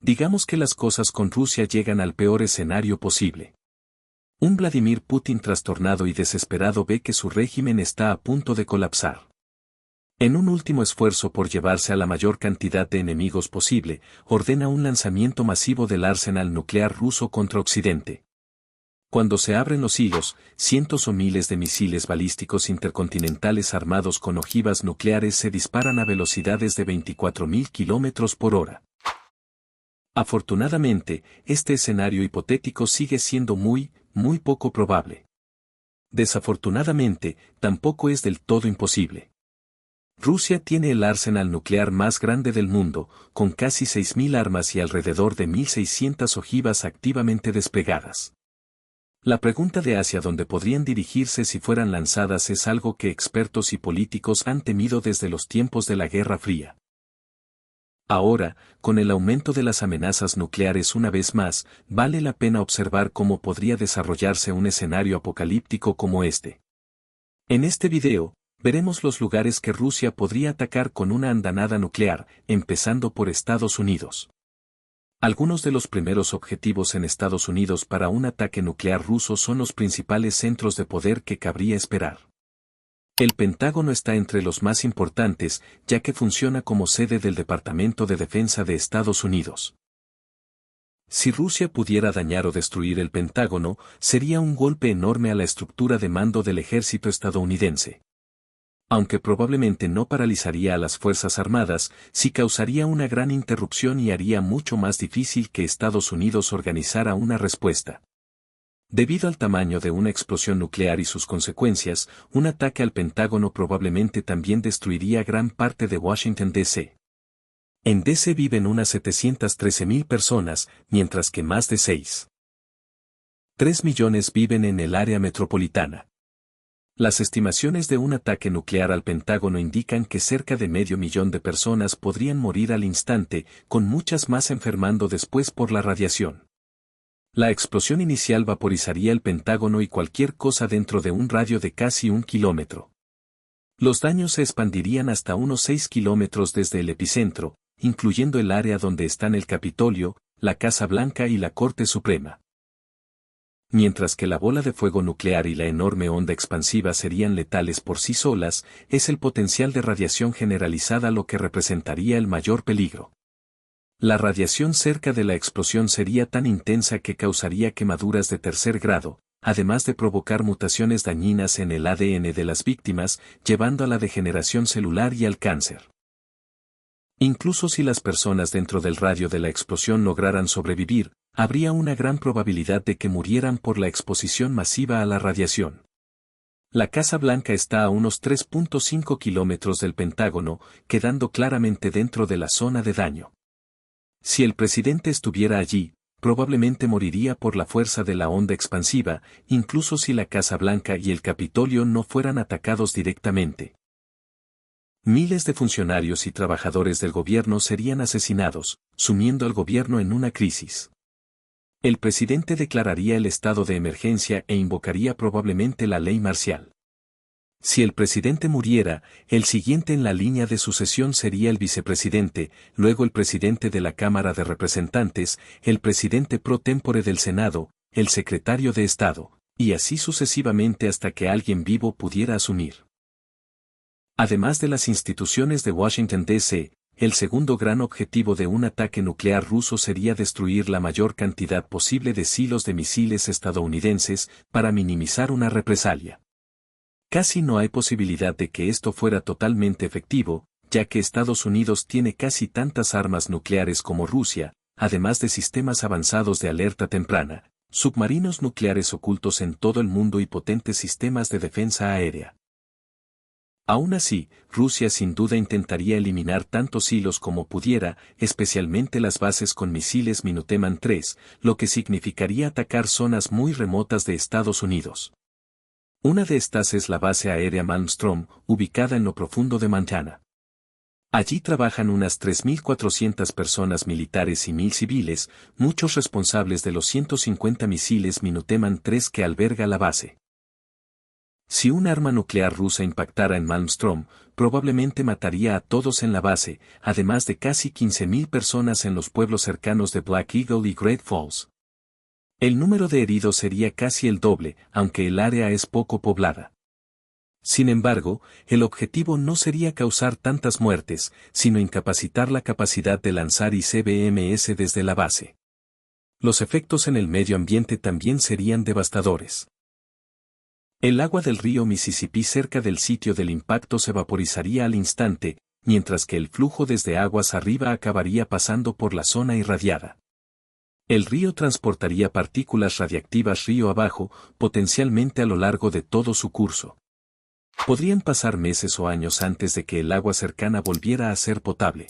Digamos que las cosas con Rusia llegan al peor escenario posible. Un Vladimir Putin trastornado y desesperado ve que su régimen está a punto de colapsar. En un último esfuerzo por llevarse a la mayor cantidad de enemigos posible, ordena un lanzamiento masivo del arsenal nuclear ruso contra Occidente. Cuando se abren los hilos, cientos o miles de misiles balísticos intercontinentales armados con ojivas nucleares se disparan a velocidades de 24.000 kilómetros por hora. Afortunadamente, este escenario hipotético sigue siendo muy poco probable. Desafortunadamente, tampoco es del todo imposible. Rusia tiene el arsenal nuclear más grande del mundo, con casi 6.000 armas y alrededor de 1.600 ojivas activamente desplegadas. La pregunta de hacia dónde podrían dirigirse si fueran lanzadas es algo que expertos y políticos han temido desde los tiempos de la Guerra Fría. Ahora, con el aumento de las amenazas nucleares una vez más, vale la pena observar cómo podría desarrollarse un escenario apocalíptico como este. En este video, veremos los lugares que Rusia podría atacar con una andanada nuclear, empezando por Estados Unidos. Algunos de los primeros objetivos en Estados Unidos para un ataque nuclear ruso son los principales centros de poder que cabría esperar. El Pentágono está entre los más importantes, ya que funciona como sede del Departamento de Defensa de Estados Unidos. Si Rusia pudiera dañar o destruir el Pentágono, sería un golpe enorme a la estructura de mando del ejército estadounidense. Aunque probablemente no paralizaría a las Fuerzas Armadas, sí causaría una gran interrupción y haría mucho más difícil que Estados Unidos organizara una respuesta. Debido al tamaño de una explosión nuclear y sus consecuencias, un ataque al Pentágono probablemente también destruiría gran parte de Washington, D.C. En D.C. viven unas 713.000 personas, mientras que más de 6,3 millones viven en el área metropolitana. Las estimaciones de un ataque nuclear al Pentágono indican que cerca de 500.000 de personas podrían morir al instante, con muchas más enfermando después por la radiación. La explosión inicial vaporizaría el Pentágono y cualquier cosa dentro de un radio de casi 1 kilómetro. Los daños se expandirían hasta unos 6 kilómetros desde el epicentro, incluyendo el área donde están el Capitolio, la Casa Blanca y la Corte Suprema. Mientras que la bola de fuego nuclear y la enorme onda expansiva serían letales por sí solas, es el potencial de radiación generalizada lo que representaría el mayor peligro. La radiación cerca de la explosión sería tan intensa que causaría quemaduras de tercer grado, además de provocar mutaciones dañinas en el ADN de las víctimas, llevando a la degeneración celular y al cáncer. Incluso si las personas dentro del radio de la explosión lograran sobrevivir, habría una gran probabilidad de que murieran por la exposición masiva a la radiación. La Casa Blanca está a unos 3.5 kilómetros del Pentágono, quedando claramente dentro de la zona de daño. Si el presidente estuviera allí, probablemente moriría por la fuerza de la onda expansiva, incluso si la Casa Blanca y el Capitolio no fueran atacados directamente. Miles de funcionarios y trabajadores del gobierno serían asesinados, sumiendo al gobierno en una crisis. El presidente declararía el estado de emergencia e invocaría probablemente la ley marcial. Si el presidente muriera, el siguiente en la línea de sucesión sería el vicepresidente, luego el presidente de la Cámara de Representantes, el presidente pro tempore del Senado, el secretario de Estado, y así sucesivamente hasta que alguien vivo pudiera asumir. Además de las instituciones de Washington, D.C., el segundo gran objetivo de un ataque nuclear ruso sería destruir la mayor cantidad posible de silos de misiles estadounidenses para minimizar una represalia. Casi no hay posibilidad de que esto fuera totalmente efectivo, ya que Estados Unidos tiene casi tantas armas nucleares como Rusia, además de sistemas avanzados de alerta temprana, submarinos nucleares ocultos en todo el mundo y potentes sistemas de defensa aérea. Aún así, Rusia sin duda intentaría eliminar tantos hilos como pudiera, especialmente las bases con misiles Minuteman III, lo que significaría atacar zonas muy remotas de Estados Unidos. Una de estas es la base aérea Malmstrom, ubicada en lo profundo de Montana. Allí trabajan unas 3.400 personas militares y 1.000 civiles, muchos responsables de los 150 misiles Minuteman III que alberga la base. Si un arma nuclear rusa impactara en Malmström, probablemente mataría a todos en la base, además de casi 15.000 personas en los pueblos cercanos de Black Eagle y Great Falls. El número de heridos sería casi el doble, aunque el área es poco poblada. Sin embargo, el objetivo no sería causar tantas muertes, sino incapacitar la capacidad de lanzar ICBMs desde la base. Los efectos en el medio ambiente también serían devastadores. El agua del río Mississippi cerca del sitio del impacto se vaporizaría al instante, mientras que el flujo desde aguas arriba acabaría pasando por la zona irradiada. El río transportaría partículas radiactivas río abajo, potencialmente a lo largo de todo su curso. Podrían pasar meses o años antes de que el agua cercana volviera a ser potable.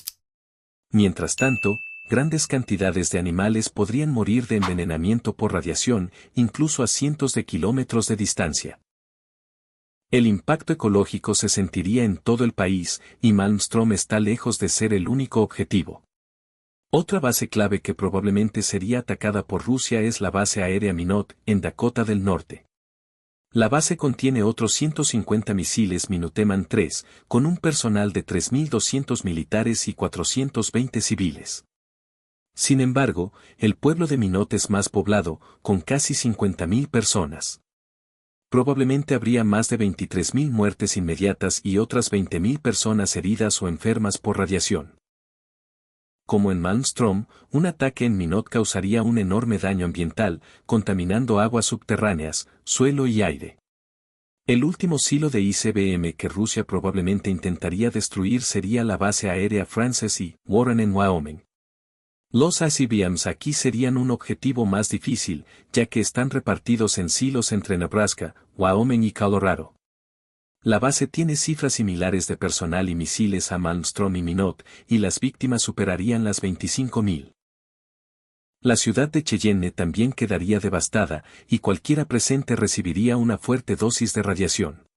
Mientras tanto, grandes cantidades de animales podrían morir de envenenamiento por radiación, incluso a cientos de kilómetros de distancia. El impacto ecológico se sentiría en todo el país, y Malmström está lejos de ser el único objetivo. Otra base clave que probablemente sería atacada por Rusia es la base aérea Minot, en Dakota del Norte. La base contiene otros 150 misiles Minuteman III, con un personal de 3.200 militares y 420 civiles. Sin embargo, el pueblo de Minot es más poblado, con casi 50.000 personas. Probablemente habría más de 23.000 muertes inmediatas y otras 20.000 personas heridas o enfermas por radiación. Como en Malmström, un ataque en Minot causaría un enorme daño ambiental, contaminando aguas subterráneas, suelo y aire. El último silo de ICBM que Rusia probablemente intentaría destruir sería la base aérea Francis E. Warren en Wyoming. Los ICBMs aquí serían un objetivo más difícil, ya que están repartidos en silos entre Nebraska, Wyoming y Colorado. La base tiene cifras similares de personal y misiles a Malmström y Minot, y las víctimas superarían las 25.000. La ciudad de Cheyenne también quedaría devastada, y cualquiera presente recibiría una fuerte dosis de radiación.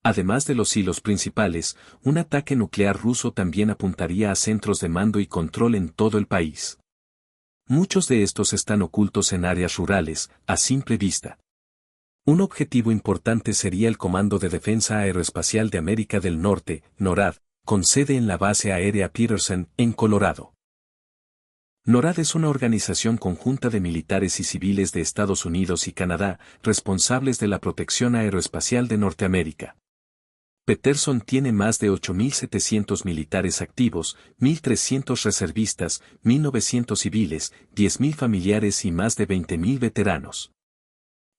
Además de los hilos principales, un ataque nuclear ruso también apuntaría a centros de mando y control en todo el país. Muchos de estos están ocultos en áreas rurales, a simple vista. Un objetivo importante sería el Comando de Defensa Aeroespacial de América del Norte, NORAD, con sede en la base aérea Peterson, en Colorado. NORAD es una organización conjunta de militares y civiles de Estados Unidos y Canadá, responsables de la protección aeroespacial de Norteamérica. Peterson tiene más de 8.700 militares activos, 1.300 reservistas, 1.900 civiles, 10.000 familiares y más de 20.000 veteranos.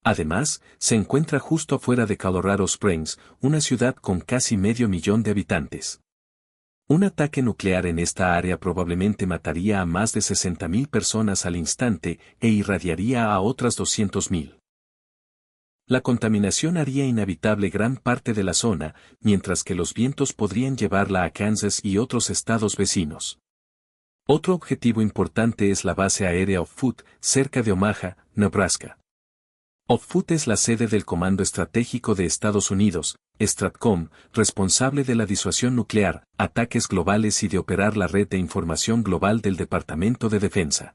Además, se encuentra justo afuera de Colorado Springs, una ciudad con casi 500.000 de habitantes. Un ataque nuclear en esta área probablemente mataría a más de 60.000 personas al instante e irradiaría a otras 200.000. La contaminación haría inhabitable gran parte de la zona, mientras que los vientos podrían llevarla a Kansas y otros estados vecinos. Otro objetivo importante es la base aérea Offutt, cerca de Omaha, Nebraska. Offutt es la sede del Comando Estratégico de Estados Unidos, STRATCOM, responsable de la disuasión nuclear, ataques globales y de operar la red de información global del Departamento de Defensa.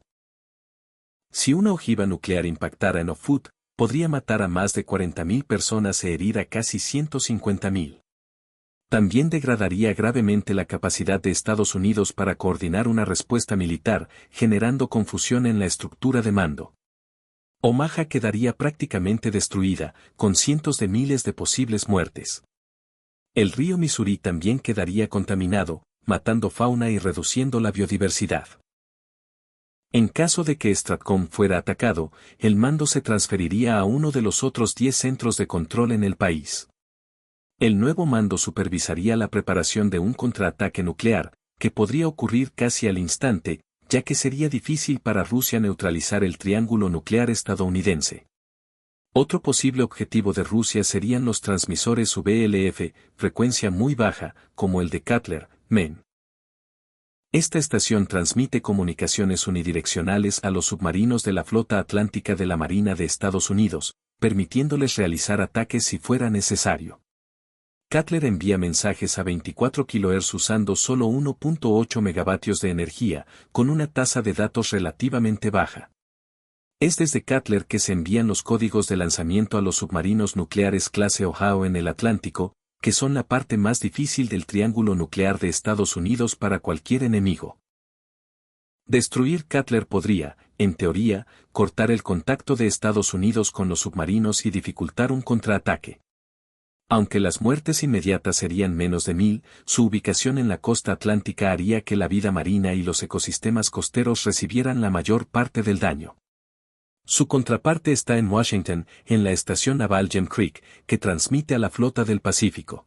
Si una ojiva nuclear impactara en Offutt, podría matar a más de 40.000 personas e herir a casi 150.000. También degradaría gravemente la capacidad de Estados Unidos para coordinar una respuesta militar, generando confusión en la estructura de mando. Omaha quedaría prácticamente destruida, con cientos de miles de posibles muertes. El río Missouri también quedaría contaminado, matando fauna y reduciendo la biodiversidad. En caso de que STRATCOM fuera atacado, el mando se transferiría a uno de los otros 10 centros de control en el país. El nuevo mando supervisaría la preparación de un contraataque nuclear, que podría ocurrir casi al instante, ya que sería difícil para Rusia neutralizar el triángulo nuclear estadounidense. Otro posible objetivo de Rusia serían los transmisores VLF, frecuencia muy baja, como el de Cutler, Maine. Esta estación transmite comunicaciones unidireccionales a los submarinos de la flota atlántica de la Marina de Estados Unidos, permitiéndoles realizar ataques si fuera necesario. Cutler envía mensajes a 24 kHz usando solo 1.8 megavatios de energía, con una tasa de datos relativamente baja. Es desde Cutler que se envían los códigos de lanzamiento a los submarinos nucleares clase Ohio en el Atlántico, que son la parte más difícil del triángulo nuclear de Estados Unidos para cualquier enemigo. Destruir Cutler podría, en teoría, cortar el contacto de Estados Unidos con los submarinos y dificultar un contraataque. Aunque las muertes inmediatas serían menos de 1000, su ubicación en la costa atlántica haría que la vida marina y los ecosistemas costeros recibieran la mayor parte del daño. Su contraparte está en Washington, en la estación naval Gem Creek, que transmite a la flota del Pacífico.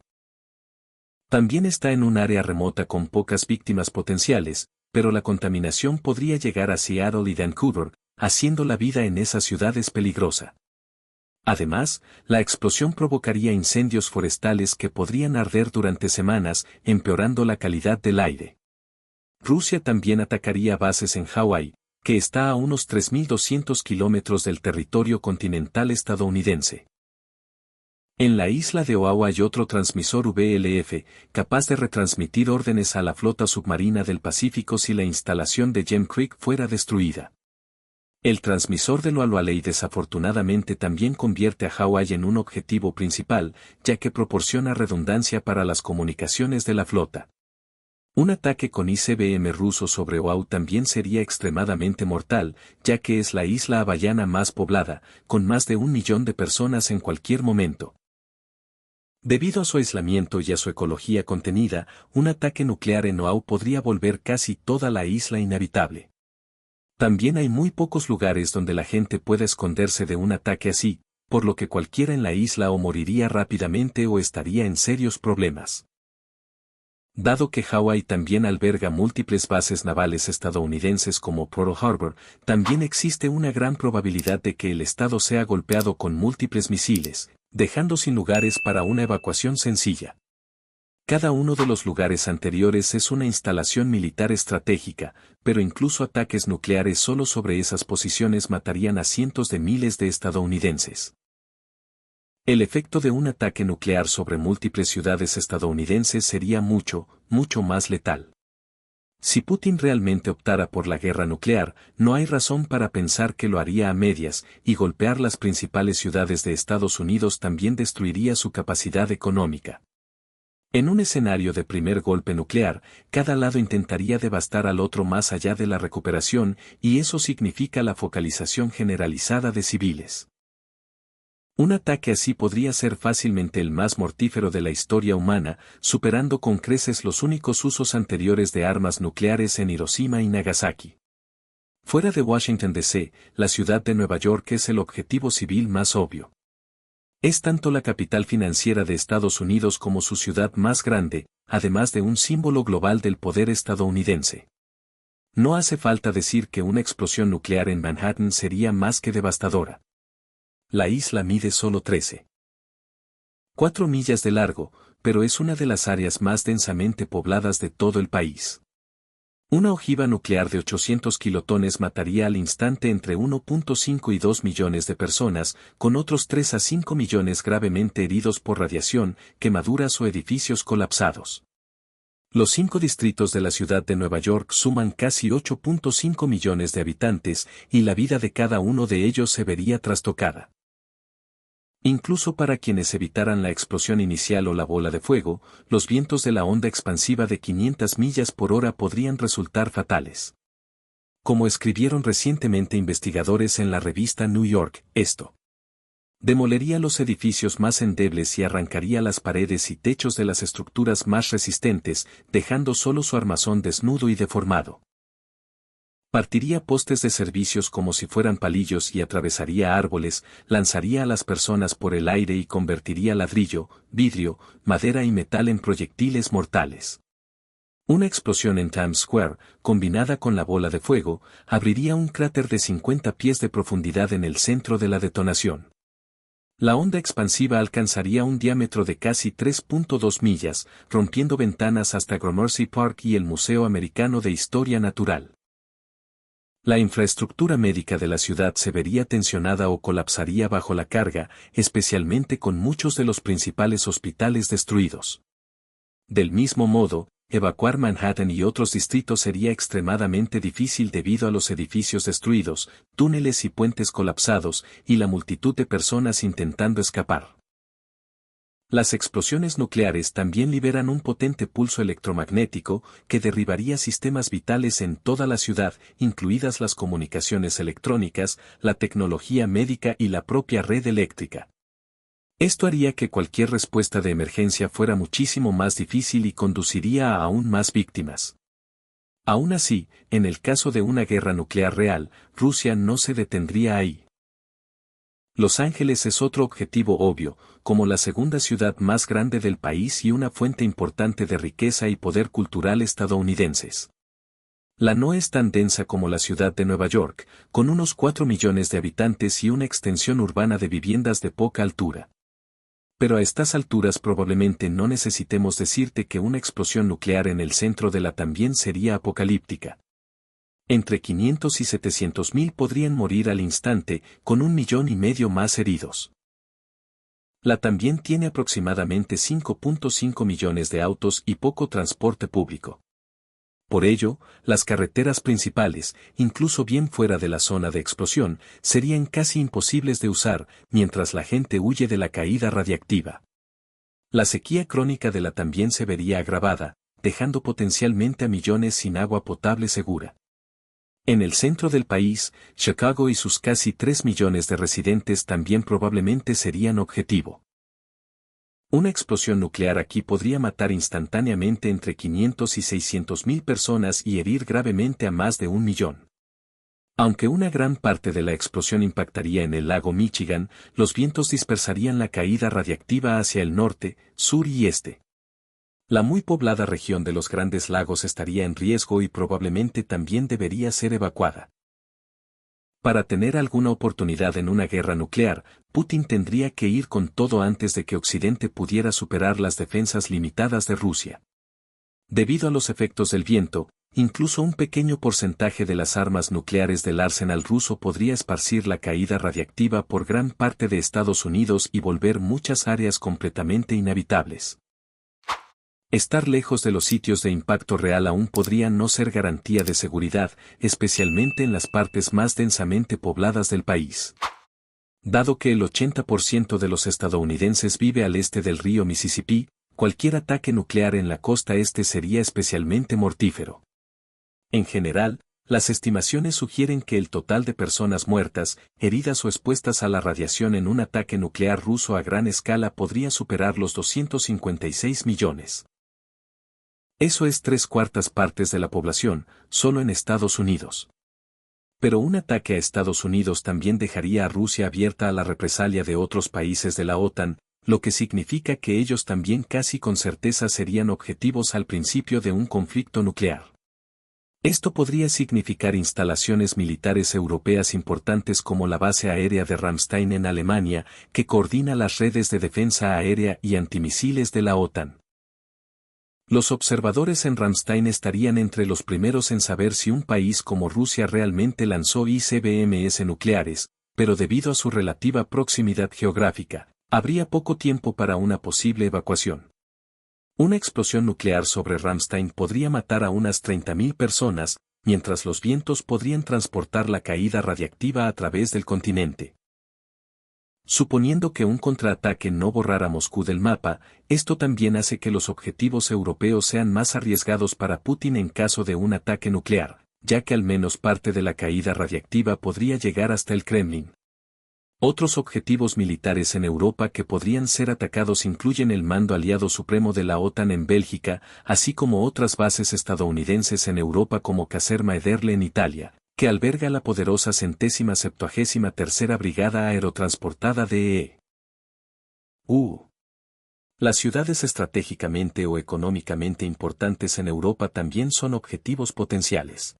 También está en un área remota con pocas víctimas potenciales, pero la contaminación podría llegar a Seattle y Vancouver, haciendo la vida en esas ciudades peligrosa. Además, la explosión provocaría incendios forestales que podrían arder durante semanas, empeorando la calidad del aire. Rusia también atacaría bases en Hawái, que está a unos 3.200 kilómetros del territorio continental estadounidense. En la isla de Oahu hay otro transmisor VLF, capaz de retransmitir órdenes a la flota submarina del Pacífico si la instalación de Gem Creek fuera destruida. El transmisor de Loaloalei desafortunadamente también convierte a Hawái en un objetivo principal, ya que proporciona redundancia para las comunicaciones de la flota. Un ataque con ICBM ruso sobre Oahu también sería extremadamente mortal, ya que es la isla hawaiana más poblada, con más de 1 millón de personas en cualquier momento. Debido a su aislamiento y a su ecología contenida, un ataque nuclear en Oahu podría volver casi toda la isla inhabitable. También hay muy pocos lugares donde la gente pueda esconderse de un ataque así, por lo que cualquiera en la isla o moriría rápidamente o estaría en serios problemas. Dado que Hawái también alberga múltiples bases navales estadounidenses como Pearl Harbor, también existe una gran probabilidad de que el estado sea golpeado con múltiples misiles, dejando sin lugares para una evacuación sencilla. Cada uno de los lugares anteriores es una instalación militar estratégica, pero incluso ataques nucleares solo sobre esas posiciones matarían a cientos de miles de estadounidenses. El efecto de un ataque nuclear sobre múltiples ciudades estadounidenses sería mucho más letal. Si Putin realmente optara por la guerra nuclear, no hay razón para pensar que lo haría a medias, y golpear las principales ciudades de Estados Unidos también destruiría su capacidad económica. En un escenario de primer golpe nuclear, cada lado intentaría devastar al otro más allá de la recuperación, y eso significa la focalización generalizada de civiles. Un ataque así podría ser fácilmente el más mortífero de la historia humana, superando con creces los únicos usos anteriores de armas nucleares en Hiroshima y Nagasaki. Fuera de Washington D.C., la ciudad de Nueva York es el objetivo civil más obvio. Es tanto la capital financiera de Estados Unidos como su ciudad más grande, además de un símbolo global del poder estadounidense. No hace falta decir que una explosión nuclear en Manhattan sería más que devastadora. La isla mide solo 13,4 millas de largo, pero es una de las áreas más densamente pobladas de todo el país. Una ojiva nuclear de 800 kilotones mataría al instante entre 1.5 y 2 millones de personas, con otros 3 a 5 millones gravemente heridos por radiación, quemaduras o edificios colapsados. Los 5 distritos de la ciudad de Nueva York suman casi 8.5 millones de habitantes, y la vida de cada uno de ellos se vería trastocada. Incluso para quienes evitaran la explosión inicial o la bola de fuego, los vientos de la onda expansiva de 500 millas por hora podrían resultar fatales. Como escribieron recientemente investigadores en la revista New York, esto demolería los edificios más endebles y arrancaría las paredes y techos de las estructuras más resistentes, dejando solo su armazón desnudo y deformado. Partiría postes de servicios como si fueran palillos y atravesaría árboles, lanzaría a las personas por el aire y convertiría ladrillo, vidrio, madera y metal en proyectiles mortales. Una explosión en Times Square, combinada con la bola de fuego, abriría un cráter de 50 pies de profundidad en el centro de la detonación. La onda expansiva alcanzaría un diámetro de casi 3.2 millas, rompiendo ventanas hasta Gramercy Park y el Museo Americano de Historia Natural. La infraestructura médica de la ciudad se vería tensionada o colapsaría bajo la carga, especialmente con muchos de los principales hospitales destruidos. Del mismo modo, evacuar Manhattan y otros distritos sería extremadamente difícil debido a los edificios destruidos, túneles y puentes colapsados, y la multitud de personas intentando escapar. Las explosiones nucleares también liberan un potente pulso electromagnético que derribaría sistemas vitales en toda la ciudad, incluidas las comunicaciones electrónicas, la tecnología médica y la propia red eléctrica. Esto haría que cualquier respuesta de emergencia fuera muchísimo más difícil y conduciría a aún más víctimas. Aún así, en el caso de una guerra nuclear real, Rusia no se detendría ahí. Los Ángeles es otro objetivo obvio, como la segunda ciudad más grande del país y una fuente importante de riqueza y poder cultural estadounidenses. La no es tan densa como la ciudad de Nueva York, con unos 4 millones de habitantes y una extensión urbana de viviendas de poca altura. Pero a estas alturas probablemente no necesitemos decirte que una explosión nuclear en el centro de la también sería apocalíptica. Entre 500 y 700 mil podrían morir al instante, con 1,5 millones más heridos. La también tiene aproximadamente 5,5 millones de autos y poco transporte público. Por ello, las carreteras principales, incluso bien fuera de la zona de explosión, serían casi imposibles de usar, mientras la gente huye de la caída radiactiva. La sequía crónica de la también se vería agravada, dejando potencialmente a millones sin agua potable segura. En el centro del país, Chicago y sus casi 3 millones de residentes también probablemente serían objetivo. Una explosión nuclear aquí podría matar instantáneamente entre 500 y 600 mil personas y herir gravemente a más de 1 millón. Aunque una gran parte de la explosión impactaría en el lago Michigan, los vientos dispersarían la caída radiactiva hacia el norte, sur y este. La muy poblada región de los Grandes Lagos estaría en riesgo y probablemente también debería ser evacuada. Para tener alguna oportunidad en una guerra nuclear, Putin tendría que ir con todo antes de que Occidente pudiera superar las defensas limitadas de Rusia. Debido a los efectos del viento, incluso un pequeño porcentaje de las armas nucleares del arsenal ruso podría esparcir la caída radiactiva por gran parte de Estados Unidos y volver muchas áreas completamente inhabitables. Estar lejos de los sitios de impacto real aún podría no ser garantía de seguridad, especialmente en las partes más densamente pobladas del país. Dado que el 80% de los estadounidenses vive al este del río Mississippi, cualquier ataque nuclear en la costa este sería especialmente mortífero. En general, las estimaciones sugieren que el total de personas muertas, heridas o expuestas a la radiación en un ataque nuclear ruso a gran escala podría superar los 256 millones. Eso es 3/4 partes de la población, solo en Estados Unidos. Pero un ataque a Estados Unidos también dejaría a Rusia abierta a la represalia de otros países de la OTAN, lo que significa que ellos también casi con certeza serían objetivos al principio de un conflicto nuclear. Esto podría significar instalaciones militares europeas importantes como la base aérea de Ramstein en Alemania, que coordina las redes de defensa aérea y antimisiles de la OTAN. Los observadores en Ramstein estarían entre los primeros en saber si un país como Rusia realmente lanzó ICBMs nucleares, pero debido a su relativa proximidad geográfica, habría poco tiempo para una posible evacuación. Una explosión nuclear sobre Ramstein podría matar a unas 30.000 personas, mientras los vientos podrían transportar la caída radiactiva a través del continente. Suponiendo que un contraataque no borrara Moscú del mapa, esto también hace que los objetivos europeos sean más arriesgados para Putin en caso de un ataque nuclear, ya que al menos parte de la caída radiactiva podría llegar hasta el Kremlin. Otros objetivos militares en Europa que podrían ser atacados incluyen el Mando Aliado Supremo de la OTAN en Bélgica, así como otras bases estadounidenses en Europa como Caserma Ederle en Italia, que alberga la poderosa 173ª Brigada Aerotransportada de EU. Las ciudades estratégicamente o económicamente importantes en Europa también son objetivos potenciales.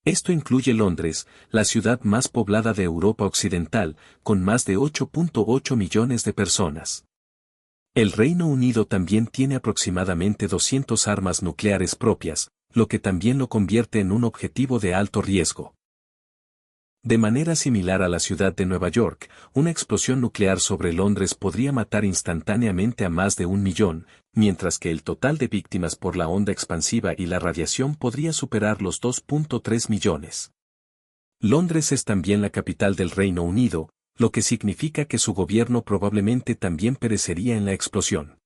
Esto incluye Londres, la ciudad más poblada de Europa Occidental, con más de 8,8 millones de personas. El Reino Unido también tiene aproximadamente 200 armas nucleares propias, lo que también lo convierte en un objetivo de alto riesgo. De manera similar a la ciudad de Nueva York, una explosión nuclear sobre Londres podría matar instantáneamente a más de 1 millón, mientras que el total de víctimas por la onda expansiva y la radiación podría superar los 2.3 millones. Londres es también la capital del Reino Unido, lo que significa que su gobierno probablemente también perecería en la explosión.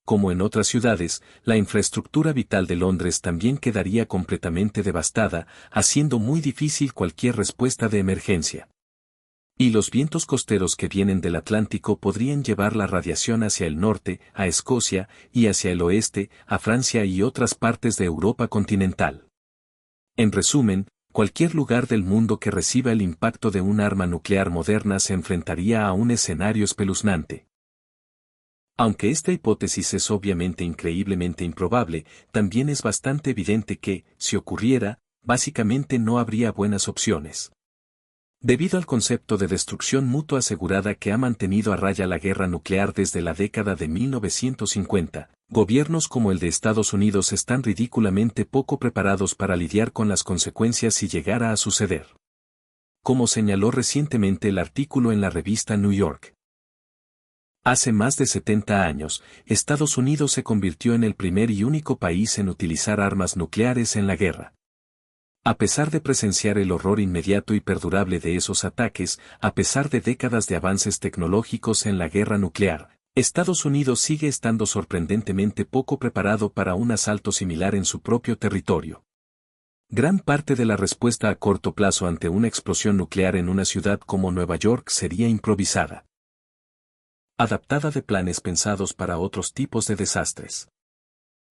Como en otras ciudades, la infraestructura vital de Londres también quedaría completamente devastada, haciendo muy difícil cualquier respuesta de emergencia. Y los vientos costeros que vienen del Atlántico podrían llevar la radiación hacia el norte, a Escocia, y hacia el oeste, a Francia y otras partes de Europa continental. En resumen, cualquier lugar del mundo que reciba el impacto de un arma nuclear moderna se enfrentaría a un escenario espeluznante. Aunque esta hipótesis es obviamente increíblemente improbable, también es bastante evidente que, si ocurriera, básicamente no habría buenas opciones. Debido al concepto de destrucción mutua asegurada que ha mantenido a raya la guerra nuclear desde la década de 1950, gobiernos como el de Estados Unidos están ridículamente poco preparados para lidiar con las consecuencias si llegara a suceder. Como señaló recientemente el artículo en la revista New York. Hace más de 70 años, Estados Unidos se convirtió en el primer y único país en utilizar armas nucleares en la guerra. A pesar de presenciar el horror inmediato y perdurable de esos ataques, a pesar de décadas de avances tecnológicos en la guerra nuclear, Estados Unidos sigue estando sorprendentemente poco preparado para un asalto similar en su propio territorio. Gran parte de la respuesta a corto plazo ante una explosión nuclear en una ciudad como Nueva York sería improvisada, adaptada de planes pensados para otros tipos de desastres.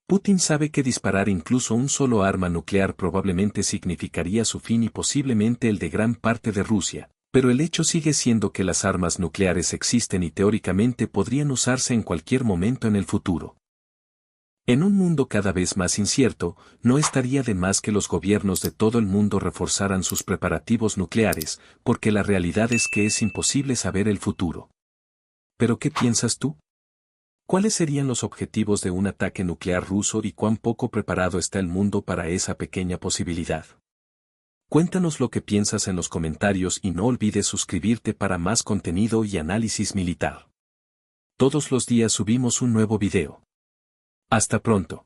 Putin sabe que disparar incluso un solo arma nuclear probablemente significaría su fin y posiblemente el de gran parte de Rusia, pero el hecho sigue siendo que las armas nucleares existen y teóricamente podrían usarse en cualquier momento en el futuro. En un mundo cada vez más incierto, no estaría de más que los gobiernos de todo el mundo reforzaran sus preparativos nucleares, porque la realidad es que es imposible saber el futuro. ¿Pero qué piensas tú? ¿Cuáles serían los objetivos de un ataque nuclear ruso y cuán poco preparado está el mundo para esa pequeña posibilidad? Cuéntanos lo que piensas en los comentarios y no olvides suscribirte para más contenido y análisis militar. Todos los días subimos un nuevo video. Hasta pronto.